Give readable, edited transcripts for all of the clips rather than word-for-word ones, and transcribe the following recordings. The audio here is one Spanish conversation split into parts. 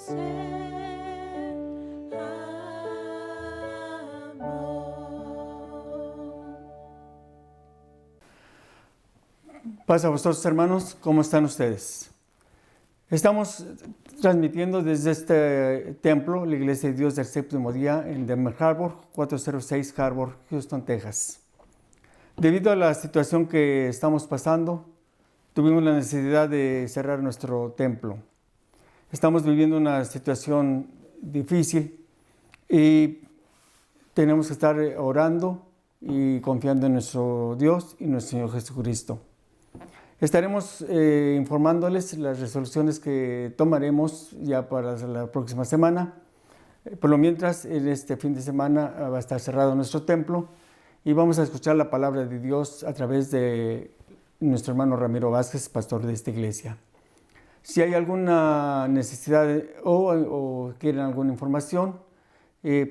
Paz a vosotros, hermanos, ¿cómo están ustedes? Estamos transmitiendo desde este templo, la Iglesia de Dios del Séptimo Día, en Denver Harbor, 406 Harbor, Houston, Texas. Debido a la situación que estamos pasando, tuvimos la necesidad de cerrar nuestro templo. Estamos viviendo una situación difícil y tenemos que estar orando y confiando en nuestro Dios y nuestro Señor Jesucristo. Estaremos informándoles las resoluciones que tomaremos ya para la próxima semana. Por lo mientras, en este fin de semana va a estar cerrado nuestro templo y vamos a escuchar la palabra de Dios a través de nuestro hermano Ramiro Vázquez, pastor de esta iglesia. Si hay alguna necesidad o quieren alguna información,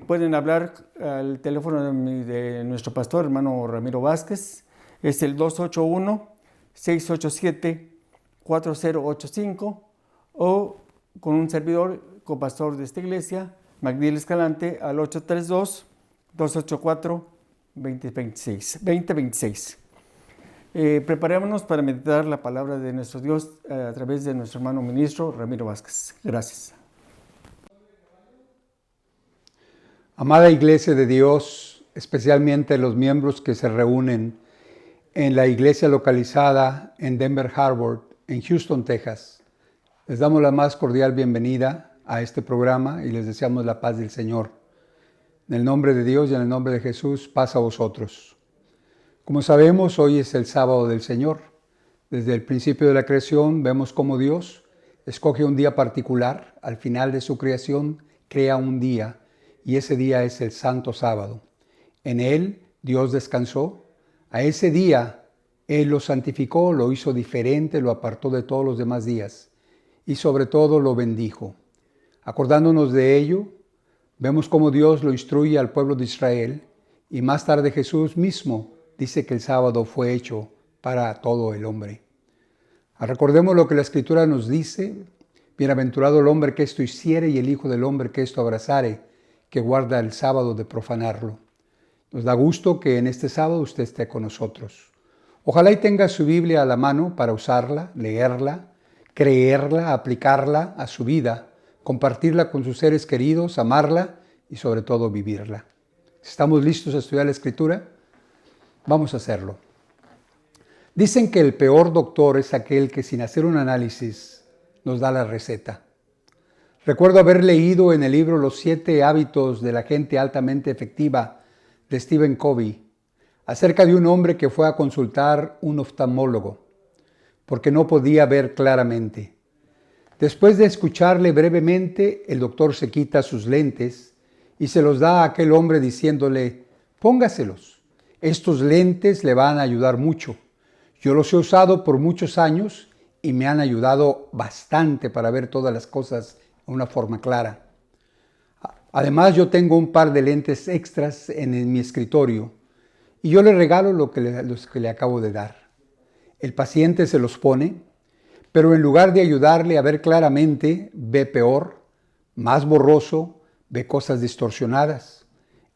pueden hablar al teléfono de nuestro pastor, hermano Ramiro Vázquez. Es el 281-687-4085 o con un servidor, copastor de esta iglesia, Magdiel Escalante, al 832-284-2026. Preparémonos para meditar la palabra de nuestro Dios a través de nuestro hermano ministro Ramiro Vázquez. Gracias. Amada Iglesia de Dios, especialmente los miembros que se reúnen en la iglesia localizada en Denver Harbor, en Houston, Texas, les damos la más cordial bienvenida a este programa y les deseamos la paz del Señor. En el nombre de Dios y en el nombre de Jesús, paz a vosotros. Como sabemos, hoy es el sábado del Señor. Desde el principio de la creación vemos cómo Dios escoge un día particular. Al final de su creación crea un día y ese día es el Santo Sábado. En él Dios descansó. A ese día Él lo santificó, lo hizo diferente, lo apartó de todos los demás días y sobre todo lo bendijo. Acordándonos de ello, vemos cómo Dios lo instruye al pueblo de Israel y más tarde Jesús mismo dice que el sábado fue hecho para todo el hombre. Recordemos lo que la Escritura nos dice: bienaventurado el hombre que esto hiciere y el Hijo del hombre que esto abrazare, que guarda el sábado de profanarlo. Nos da gusto que en este sábado usted esté con nosotros. Ojalá y tenga su Biblia a la mano para usarla, leerla, creerla, aplicarla a su vida, compartirla con sus seres queridos, amarla y sobre todo vivirla. ¿Estamos listos a estudiar la Escritura? Vamos a hacerlo. Dicen que el peor doctor es aquel que sin hacer un análisis nos da la receta. Recuerdo haber leído en el libro Los 7 hábitos de la gente altamente efectiva de Stephen Covey, acerca de un hombre que fue a consultar un oftalmólogo, porque no podía ver claramente. Después de escucharle brevemente, el doctor se quita sus lentes y se los da a aquel hombre diciéndole: póngaselos, estos lentes le van a ayudar mucho. Yo los he usado por muchos años y me han ayudado bastante para ver todas las cosas de una forma clara. Además, yo tengo un par de lentes extras en mi escritorio y yo le regalo los que le acabo de dar. El paciente se los pone, pero en lugar de ayudarle a ver claramente, ve peor, más borroso, ve cosas distorsionadas.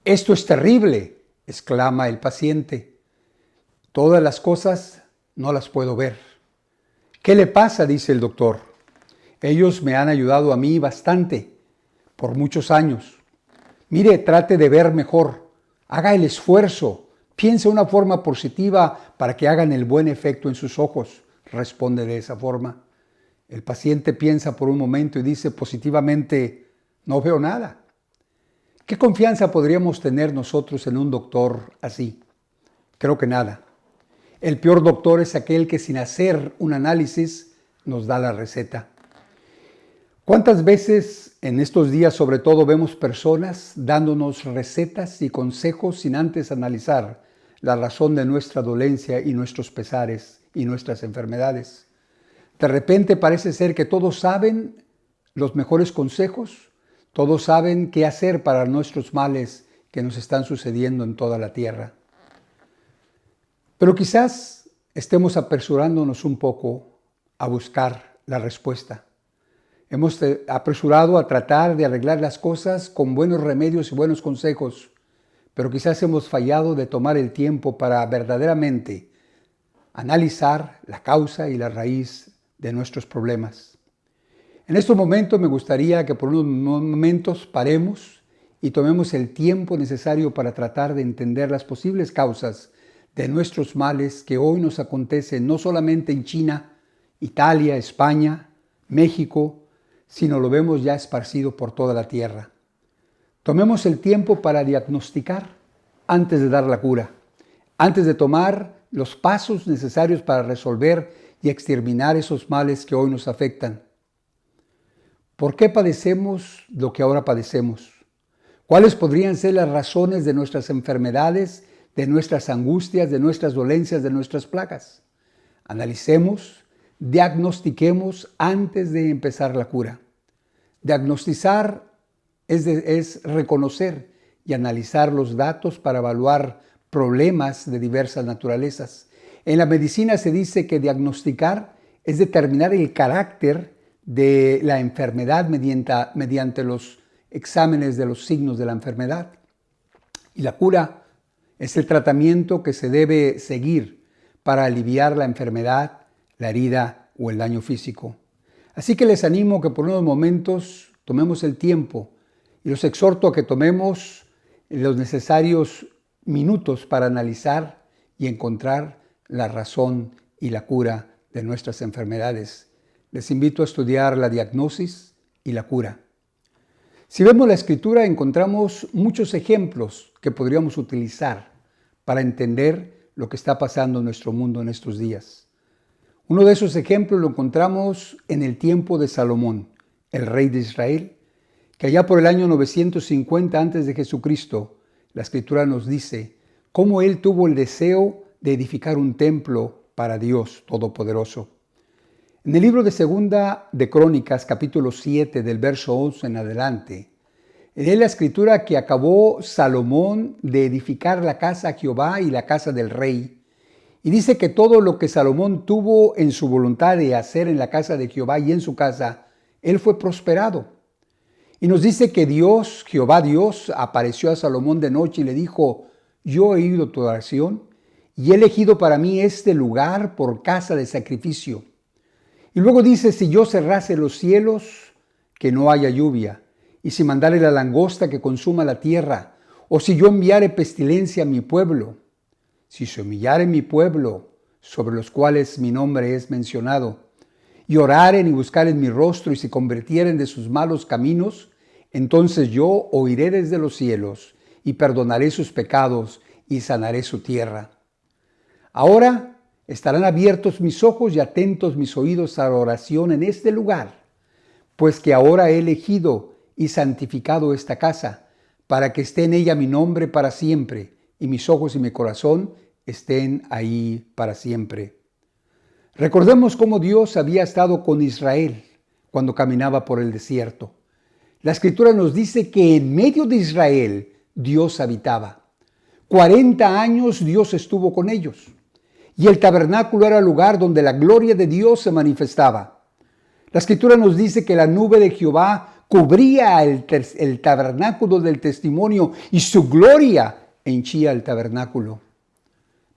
«Esto es terrible», exclama el paciente. «Todas las cosas no las puedo ver». «¿Qué le pasa?», dice el doctor. «Ellos me han ayudado a mí bastante, por muchos años. Mire, trate de ver mejor, haga el esfuerzo, piense una forma positiva para que hagan el buen efecto en sus ojos», responde de esa forma. El paciente piensa por un momento y dice positivamente: «No veo nada». ¿Qué confianza podríamos tener nosotros en un doctor así? Creo que nada. El peor doctor es aquel que sin hacer un análisis nos da la receta. ¿Cuántas veces en estos días sobre todo vemos personas dándonos recetas y consejos sin antes analizar la razón de nuestra dolencia y nuestros pesares y nuestras enfermedades? De repente parece ser que todos saben los mejores consejos, todos saben qué hacer para nuestros males que nos están sucediendo en toda la tierra. Pero quizás estemos apresurándonos un poco a buscar la respuesta. Hemos apresurado a tratar de arreglar las cosas con buenos remedios y buenos consejos, pero quizás hemos fallado de tomar el tiempo para verdaderamente analizar la causa y la raíz de nuestros problemas. En estos momentos me gustaría que por unos momentos paremos y tomemos el tiempo necesario para tratar de entender las posibles causas de nuestros males que hoy nos acontecen no solamente en China, Italia, España, México, sino lo vemos ya esparcido por toda la tierra. Tomemos el tiempo para diagnosticar antes de dar la cura, antes de tomar los pasos necesarios para resolver y exterminar esos males que hoy nos afectan. ¿Por qué padecemos lo que ahora padecemos? ¿Cuáles podrían ser las razones de nuestras enfermedades, de nuestras angustias, de nuestras dolencias, de nuestras plagas? Analicemos, diagnostiquemos antes de empezar la cura. Diagnosticar es reconocer y analizar los datos para evaluar problemas de diversas naturalezas. En la medicina se dice que diagnosticar es determinar el carácter de la enfermedad mediante los exámenes de los signos de la enfermedad. Y la cura es el tratamiento que se debe seguir para aliviar la enfermedad, la herida o el daño físico. Así que les animo que por unos momentos tomemos el tiempo y los exhorto a que tomemos los necesarios minutos para analizar y encontrar la razón y la cura de nuestras enfermedades. Les invito a estudiar la diagnosis y la cura. Si vemos la Escritura, encontramos muchos ejemplos que podríamos utilizar para entender lo que está pasando en nuestro mundo en estos días. Uno de esos ejemplos lo encontramos en el tiempo de Salomón, el rey de Israel, que allá por el año 950 antes de Jesucristo, la Escritura nos dice cómo él tuvo el deseo de edificar un templo para Dios Todopoderoso. En el libro de Segunda de Crónicas, capítulo 7, del verso 11 en adelante, lee la Escritura que acabó Salomón de edificar la casa a Jehová y la casa del rey. Y dice que todo lo que Salomón tuvo en su voluntad de hacer en la casa de Jehová y en su casa, él fue prosperado. Y nos dice que Dios, Jehová Dios, apareció a Salomón de noche y le dijo: yo he oído tu oración y he elegido para mí este lugar por casa de sacrificio. Y luego dice: si yo cerrase los cielos, que no haya lluvia, y si mandare la langosta que consuma la tierra, o si yo enviare pestilencia a mi pueblo, si se humillare mi pueblo, sobre los cuales mi nombre es mencionado, y oraren y buscaren mi rostro, y se convirtieren de sus malos caminos, entonces yo oiré desde los cielos, y perdonaré sus pecados, y sanaré su tierra. Ahora estarán abiertos mis ojos y atentos mis oídos a la oración en este lugar, pues que ahora he elegido y santificado esta casa, para que esté en ella mi nombre para siempre, y mis ojos y mi corazón estén ahí para siempre. Recordemos cómo Dios había estado con Israel cuando caminaba por el desierto. La Escritura nos dice que en medio de Israel Dios habitaba. 40 años Dios estuvo con ellos. Y el tabernáculo era el lugar donde la gloria de Dios se manifestaba. La Escritura nos dice que la nube de Jehová cubría el tabernáculo del testimonio y su gloria henchía el tabernáculo.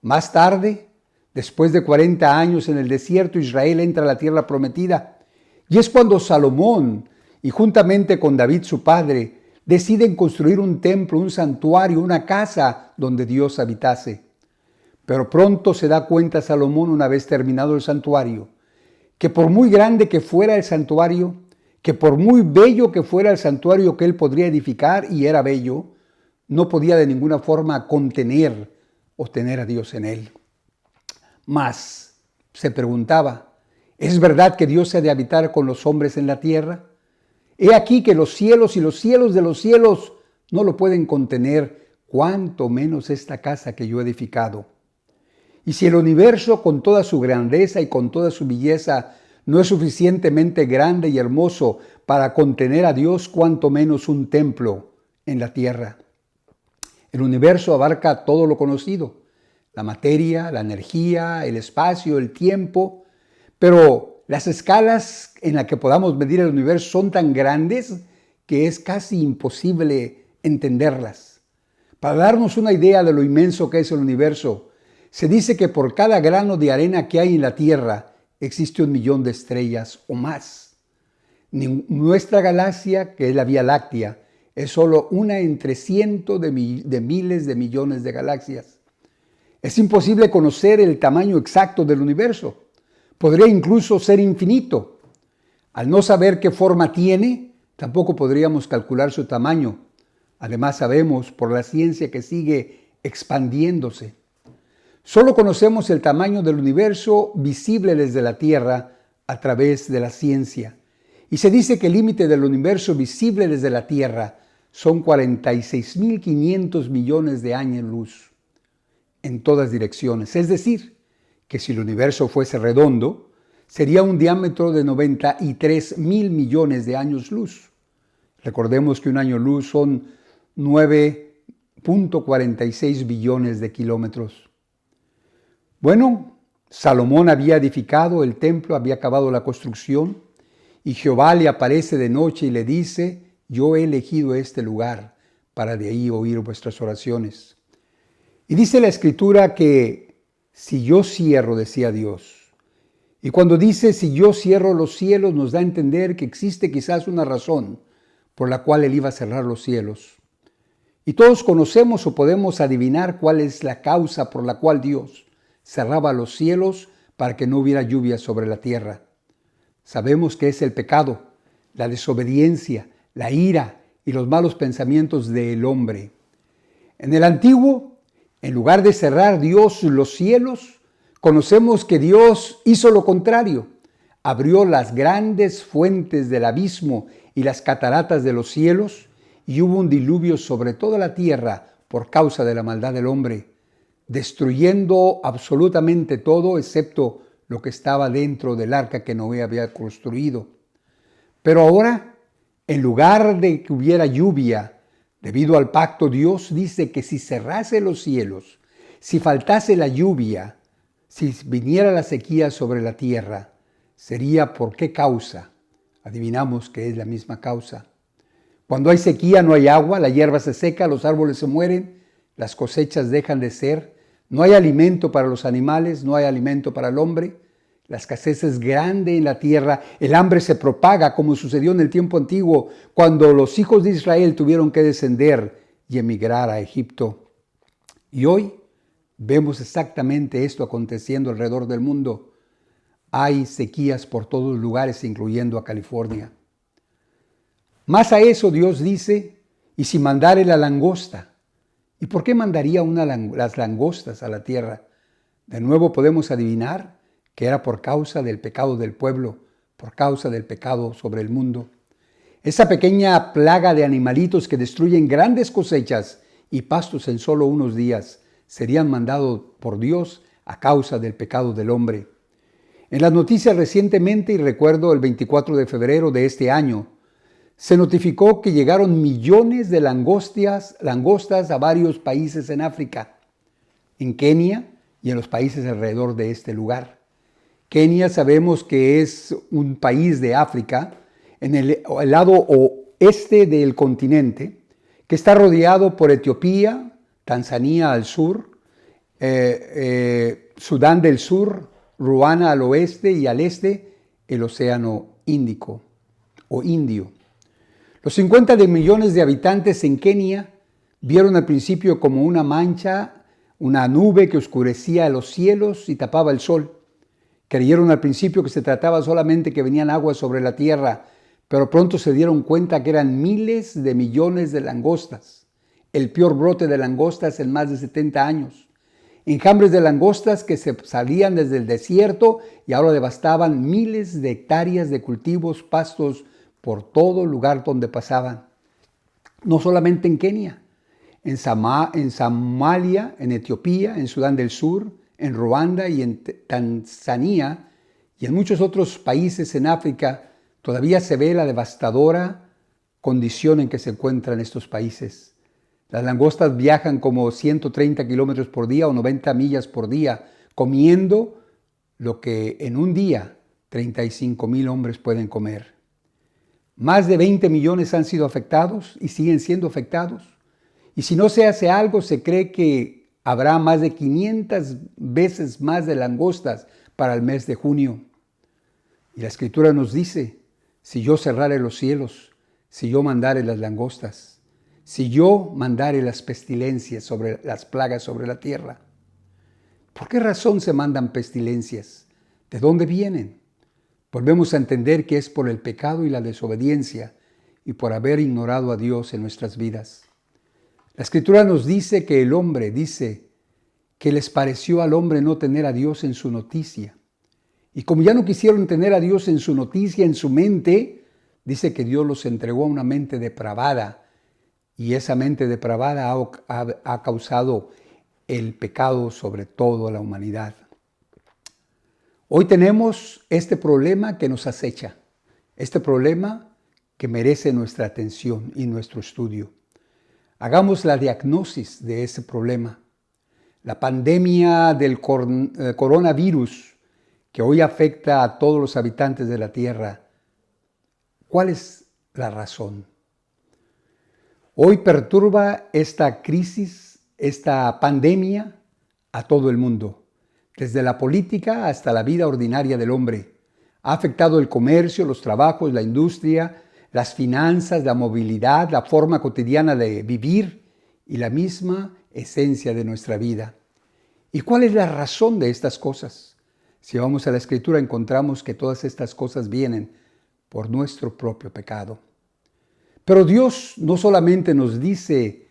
Más tarde, después de 40 años en el desierto, Israel entra a la tierra prometida. Y es cuando Salomón, y juntamente con David su padre, deciden construir un templo, un santuario, una casa donde Dios habitase. Pero pronto se da cuenta Salomón, una vez terminado el santuario, que por muy grande que fuera el santuario, que por muy bello que fuera el santuario que él podría edificar, y era bello, no podía de ninguna forma contener o tener a Dios en él. Mas se preguntaba: ¿es verdad que Dios ha de habitar con los hombres en la tierra? He aquí que los cielos y los cielos de los cielos no lo pueden contener, cuanto menos esta casa que yo he edificado. Y si el universo con toda su grandeza y con toda su belleza no es suficientemente grande y hermoso para contener a Dios, cuanto menos un templo en la tierra. El universo abarca todo lo conocido: la materia, la energía, el espacio, el tiempo. Pero las escalas en las que podamos medir el universo son tan grandes que es casi imposible entenderlas. Para darnos una idea de lo inmenso que es el universo, se dice que por cada grano de arena que hay en la Tierra existe 1 millón de estrellas o más. Nuestra galaxia, que es la Vía Láctea, es solo una entre cientos de miles de millones de galaxias. Es imposible conocer el tamaño exacto del universo. Podría incluso ser infinito. Al no saber qué forma tiene, tampoco podríamos calcular su tamaño. Además, sabemos por la ciencia que sigue expandiéndose. Solo conocemos el tamaño del universo visible desde la Tierra a través de la ciencia. Y se dice que el límite del universo visible desde la Tierra son 46.500 millones de años luz en todas direcciones. Es decir, que si el universo fuese redondo, sería un diámetro de 93.000 millones de años luz. Recordemos que un año luz son 9.46 billones de kilómetros. Bueno, Salomón había edificado el templo, había acabado la construcción, y Jehová le aparece de noche y le dice: yo he elegido este lugar para de ahí oír vuestras oraciones. Y dice la Escritura que si yo cierro, decía Dios, y cuando dice si yo cierro los cielos, nos da a entender que existe quizás una razón por la cual Él iba a cerrar los cielos. Y todos conocemos o podemos adivinar cuál es la causa por la cual Dios cerraba los cielos para que no hubiera lluvia sobre la tierra. Sabemos que es el pecado, la desobediencia, la ira y los malos pensamientos del hombre. En el Antiguo, en lugar de cerrar Dios los cielos, conocemos que Dios hizo lo contrario. Abrió las grandes fuentes del abismo y las cataratas de los cielos, y hubo un diluvio sobre toda la tierra por causa de la maldad del hombre, destruyendo absolutamente todo excepto lo que estaba dentro del arca que Noé había construido. Pero ahora, en lugar de que hubiera lluvia, debido al pacto, Dios dice que si cerrase los cielos, si faltase la lluvia, si viniera la sequía sobre la tierra, sería ¿por qué causa? Adivinamos que es la misma causa. Cuando hay sequía no hay agua, la hierba se seca, los árboles se mueren, las cosechas dejan de ser, no hay alimento para los animales, no hay alimento para el hombre, la escasez es grande en la tierra, el hambre se propaga como sucedió en el tiempo antiguo cuando los hijos de Israel tuvieron que descender y emigrar a Egipto. Y hoy vemos exactamente esto aconteciendo alrededor del mundo. Hay sequías por todos lugares, incluyendo a California. Más a eso Dios dice, y si mandare la langosta. ¿Y por qué mandaría las langostas a la tierra? De nuevo podemos adivinar que era por causa del pecado del pueblo, por causa del pecado sobre el mundo. Esa pequeña plaga de animalitos que destruyen grandes cosechas y pastos en solo unos días serían mandados por Dios a causa del pecado del hombre. En las noticias recientemente, y recuerdo el 24 de febrero de este año, se notificó que llegaron millones de langostas a varios países en África, en Kenia y en los países alrededor de este lugar. Kenia sabemos que es un país de África, en el lado oeste del continente, que está rodeado por Etiopía, Tanzania al sur, Sudán del Sur, Ruanda al oeste y al este el Océano Índico o Indio. Los 50 millones de habitantes en Kenia vieron al principio como una mancha, una nube que oscurecía los cielos y tapaba el sol. Creyeron al principio que se trataba solamente que venían aguas sobre la tierra, pero pronto se dieron cuenta que eran miles de millones de langostas. El peor brote de langostas en más de 70 años. Enjambres de langostas que se salían desde el desierto y ahora devastaban miles de hectáreas de cultivos, pastos, por todo lugar donde pasaban. No solamente en Kenia, en Somalia, en Etiopía, en Sudán del Sur, en Ruanda y en Tanzania y en muchos otros países en África, todavía se ve la devastadora condición en que se encuentran estos países. Las langostas viajan como 130 kilómetros por día o 90 millas por día, comiendo lo que en un día 35,000 hombres pueden comer. Más de 20 millones han sido afectados y siguen siendo afectados. Y si no se hace algo, se cree que habrá más de 500 veces más de langostas para el mes de junio. Y la Escritura nos dice, si yo cerrare los cielos, si yo mandare las langostas, si yo mandare las pestilencias sobre las plagas sobre la tierra. ¿Por qué razón se mandan pestilencias? ¿De dónde vienen? Volvemos a entender que es por el pecado y la desobediencia y por haber ignorado a Dios en nuestras vidas. La Escritura nos dice que el hombre dice que les pareció al hombre no tener a Dios en su noticia. Y como ya no quisieron tener a Dios en su noticia, en su mente, dice que Dios los entregó a una mente depravada. Y esa mente depravada ha causado el pecado sobre toda la humanidad. Hoy tenemos este problema que nos acecha, este problema que merece nuestra atención y nuestro estudio. Hagamos la diagnosis de ese problema. La pandemia del coronavirus que hoy afecta a todos los habitantes de la tierra. ¿Cuál es la razón? Hoy perturba esta crisis, esta pandemia a todo el mundo. Desde la política hasta la vida ordinaria del hombre. Ha afectado el comercio, los trabajos, la industria, las finanzas, la movilidad, la forma cotidiana de vivir y la misma esencia de nuestra vida. ¿Y cuál es la razón de estas cosas? Si vamos a la Escritura encontramos que todas estas cosas vienen por nuestro propio pecado. Pero Dios no solamente nos dice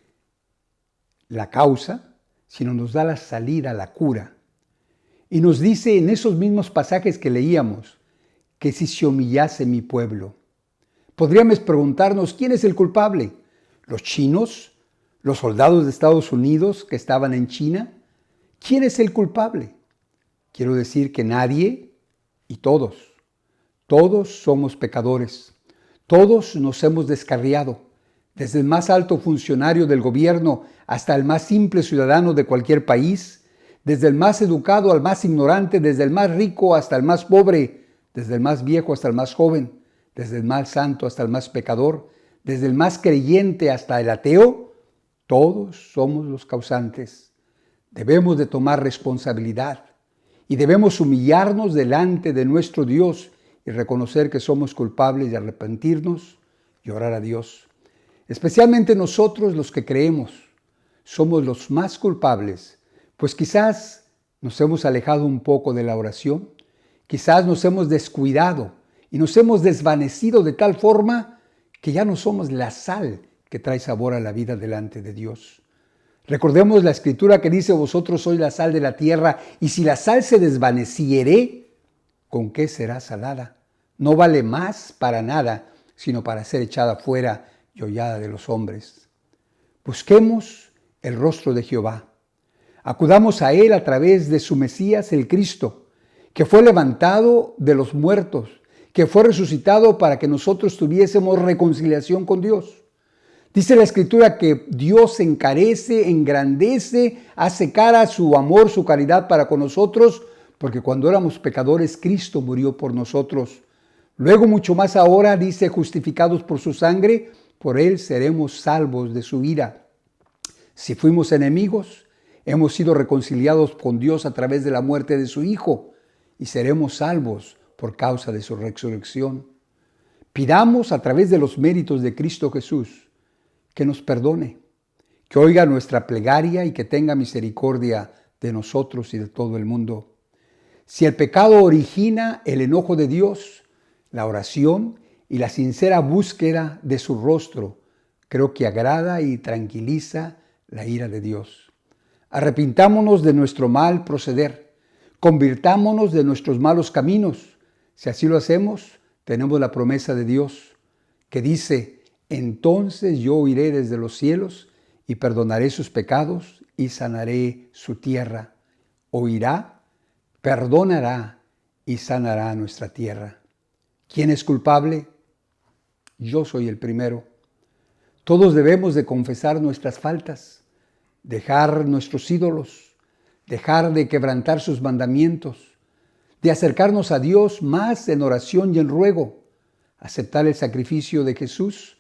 la causa, sino nos da la salida, la cura. Y nos dice en esos mismos pasajes que leíamos, que si se humillase mi pueblo. Podríamos preguntarnos, ¿quién es el culpable? ¿Los chinos? ¿Los soldados de Estados Unidos que estaban en China? ¿Quién es el culpable? Quiero decir que nadie y todos. Todos somos pecadores. Todos nos hemos descarriado. Desde el más alto funcionario del gobierno hasta el más simple ciudadano de cualquier país, desde el más educado al más ignorante, desde el más rico hasta el más pobre, desde el más viejo hasta el más joven, desde el más santo hasta el más pecador, desde el más creyente hasta el ateo, todos somos los causantes. Debemos de tomar responsabilidad y debemos humillarnos delante de nuestro Dios y reconocer que somos culpables y arrepentirnos y orar a Dios. Especialmente nosotros los que creemos, somos los más culpables. Pues quizás nos hemos alejado un poco de la oración, quizás nos hemos descuidado y nos hemos desvanecido de tal forma que ya no somos la sal que trae sabor a la vida delante de Dios. Recordemos la Escritura que dice, vosotros sois la sal de la tierra, y si la sal se desvaneciere, ¿con qué será salada? No vale más para nada, sino para ser echada fuera y hollada de los hombres. Busquemos el rostro de Jehová. Acudamos a Él a través de su Mesías, el Cristo, que fue levantado de los muertos, que fue resucitado para que nosotros tuviésemos reconciliación con Dios. Dice la Escritura que Dios encarece, engrandece, hace cara su amor, su caridad para con nosotros, porque cuando éramos pecadores, Cristo murió por nosotros. Luego, mucho más ahora, dice, justificados por su sangre, por Él seremos salvos de su ira. Si fuimos enemigos, hemos sido reconciliados con Dios a través de la muerte de su Hijo y seremos salvos por causa de su resurrección. Pidamos a través de los méritos de Cristo Jesús que nos perdone, que oiga nuestra plegaria y que tenga misericordia de nosotros y de todo el mundo. Si el pecado origina el enojo de Dios, la oración y la sincera búsqueda de su rostro, creo que agrada y tranquiliza la ira de Dios. Arrepintámonos de nuestro mal proceder, convirtámonos de nuestros malos caminos. Si así lo hacemos, tenemos la promesa de Dios que dice, entonces yo oiré desde los cielos y perdonaré sus pecados y sanaré su tierra. Oirá, perdonará y sanará nuestra tierra. ¿Quién es culpable? Yo soy el primero. Todos debemos de confesar nuestras faltas, dejar nuestros ídolos, dejar de quebrantar sus mandamientos, de acercarnos a Dios más en oración y en ruego, aceptar el sacrificio de Jesús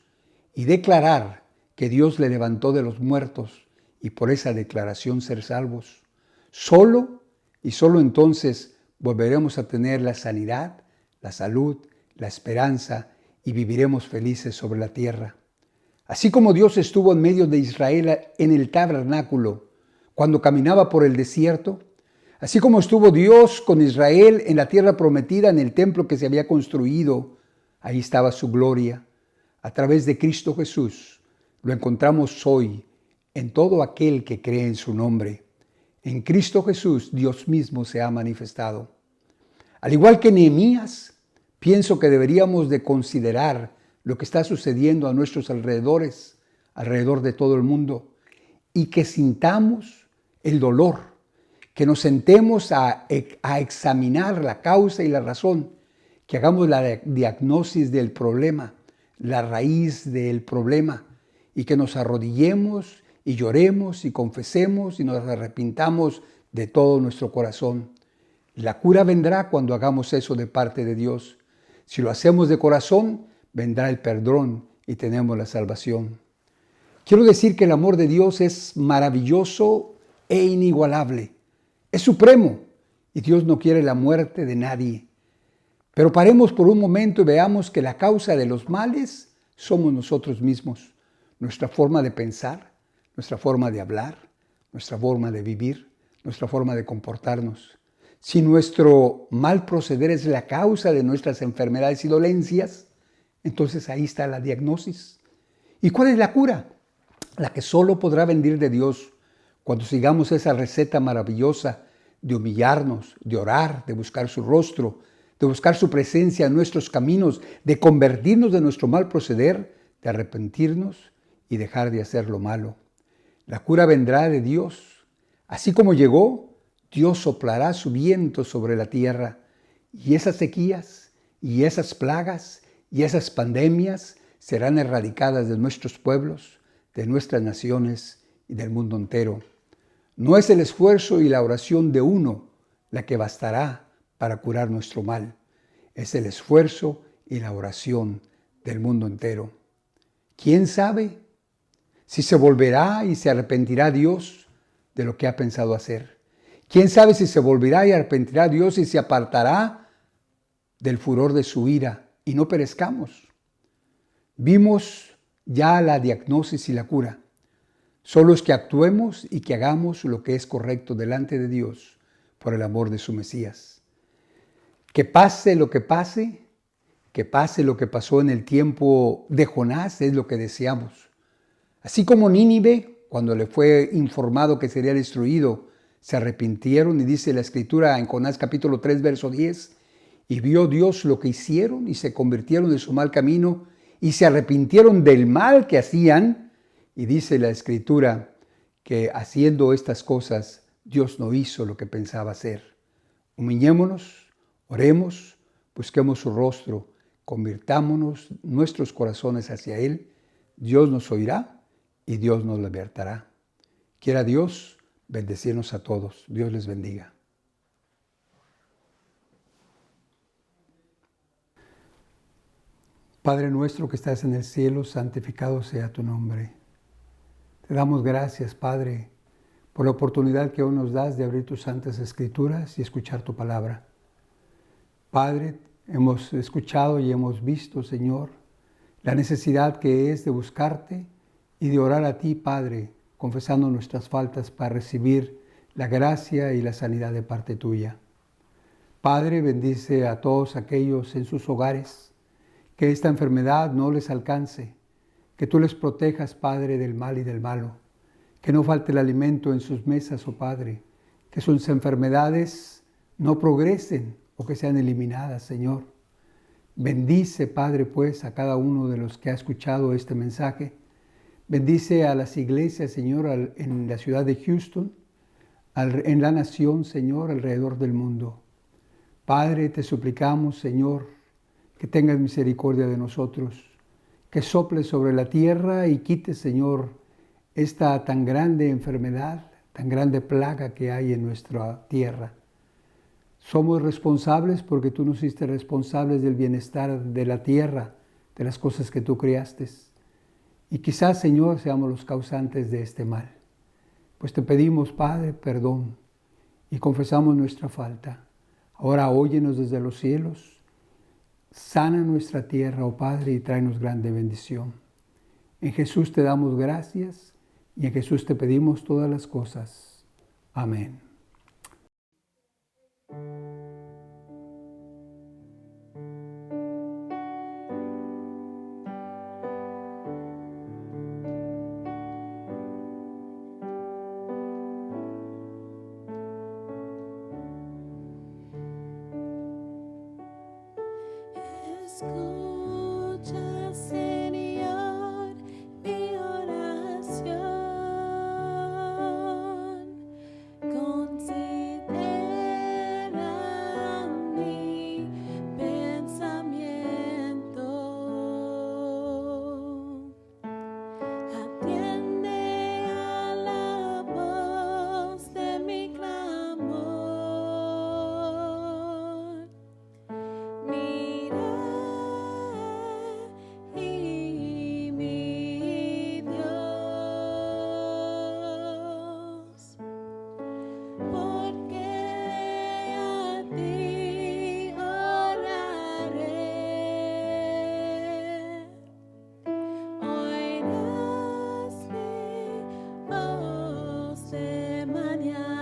y declarar que Dios le levantó de los muertos y por esa declaración ser salvos. Solo y solo entonces volveremos a tener la sanidad, la salud, la esperanza y viviremos felices sobre la tierra. Así como Dios estuvo en medio de Israel en el tabernáculo cuando caminaba por el desierto, así como estuvo Dios con Israel en la tierra prometida, en el templo que se había construido, ahí estaba su gloria. A través de Cristo Jesús lo encontramos hoy en todo aquel que cree en su nombre. En Cristo Jesús Dios mismo se ha manifestado. Al igual que Nehemías, pienso que deberíamos de considerar lo que está sucediendo a nuestros alrededores, alrededor de todo el mundo, y que sintamos el dolor, que nos sentemos a examinar la causa y la razón, que hagamos la diagnosis del problema, la raíz del problema, y que nos arrodillemos y lloremos y confesemos y nos arrepintamos de todo nuestro corazón. La cura vendrá cuando hagamos eso de parte de Dios. Si lo hacemos de corazón, vendrá el perdón y tenemos la salvación. Quiero decir que el amor de Dios es maravilloso e inigualable. Es supremo y Dios no quiere la muerte de nadie. Pero paremos por un momento y veamos que la causa de los males somos nosotros mismos. Nuestra forma de pensar, nuestra forma de hablar, nuestra forma de vivir, nuestra forma de comportarnos. Si nuestro mal proceder es la causa de nuestras enfermedades y dolencias, entonces ahí está la diagnosis. ¿Y cuál es la cura? La que solo podrá venir de Dios cuando sigamos esa receta maravillosa de humillarnos, de orar, de buscar su rostro, de buscar su presencia en nuestros caminos, de convertirnos de nuestro mal proceder, de arrepentirnos y dejar de hacer lo malo. La cura vendrá de Dios. Así como llegó, Dios soplará su viento sobre la tierra y esas sequías y esas plagas y esas pandemias serán erradicadas de nuestros pueblos, de nuestras naciones y del mundo entero. No es el esfuerzo y la oración de uno la que bastará para curar nuestro mal. Es el esfuerzo y la oración del mundo entero. ¿Quién sabe si se volverá y se arrepentirá Dios de lo que ha pensado hacer? ¿Quién sabe si se volverá y arrepentirá Dios y se apartará del furor de su ira y no perezcamos? Vimos ya la diagnosis y la cura. Solo es que actuemos y que hagamos lo que es correcto delante de Dios por el amor de su Mesías. Que pase lo que pase lo que pasó en el tiempo de Jonás, es lo que deseamos. Así como Nínive, cuando le fue informado que sería destruido, se arrepintieron, y dice la Escritura en Jonás capítulo 3, verso 10, y vio Dios lo que hicieron y se convirtieron de su mal camino y se arrepintieron del mal que hacían. Y dice la Escritura que haciendo estas cosas, Dios no hizo lo que pensaba hacer. Humillémonos, oremos, busquemos su rostro, convirtámonos nuestros corazones hacia Él. Dios nos oirá y Dios nos libertará. Quiera Dios bendecirnos a todos. Dios les bendiga. Padre nuestro que estás en el cielo, santificado sea tu nombre. Te damos gracias, Padre, por la oportunidad que hoy nos das de abrir tus santas escrituras y escuchar tu palabra. Padre, hemos escuchado y hemos visto, Señor, la necesidad que es de buscarte y de orar a ti, Padre, confesando nuestras faltas para recibir la gracia y la sanidad de parte tuya. Padre, bendice a todos aquellos en sus hogares, que esta enfermedad no les alcance, que tú les protejas, Padre, del mal y del malo, que no falte el alimento en sus mesas, oh Padre, que sus enfermedades no progresen o que sean eliminadas, Señor. Bendice, Padre, pues, a cada uno de los que ha escuchado este mensaje. Bendice a las iglesias, Señor, en la ciudad de Houston, en la nación, Señor, alrededor del mundo. Padre, te suplicamos, Señor, que tengas misericordia de nosotros, que soples sobre la tierra y quites, Señor, esta tan grande enfermedad, tan grande plaga que hay en nuestra tierra. Somos responsables porque tú nos hiciste responsables del bienestar de la tierra, de las cosas que tú creaste. Y quizás, Señor, seamos los causantes de este mal. Pues te pedimos, Padre, perdón y confesamos nuestra falta. Ahora óyenos desde los cielos, sana nuestra tierra, oh Padre, y tráenos grande bendición. En Jesús te damos gracias y en Jesús te pedimos todas las cosas. Amén. Escucha, Señor, mi oración. Considera mi pensamiento. Atiende a la voz de mi clamor. Mira y mi Dios, porque a ti oraré. Oirás mi voz de mañana.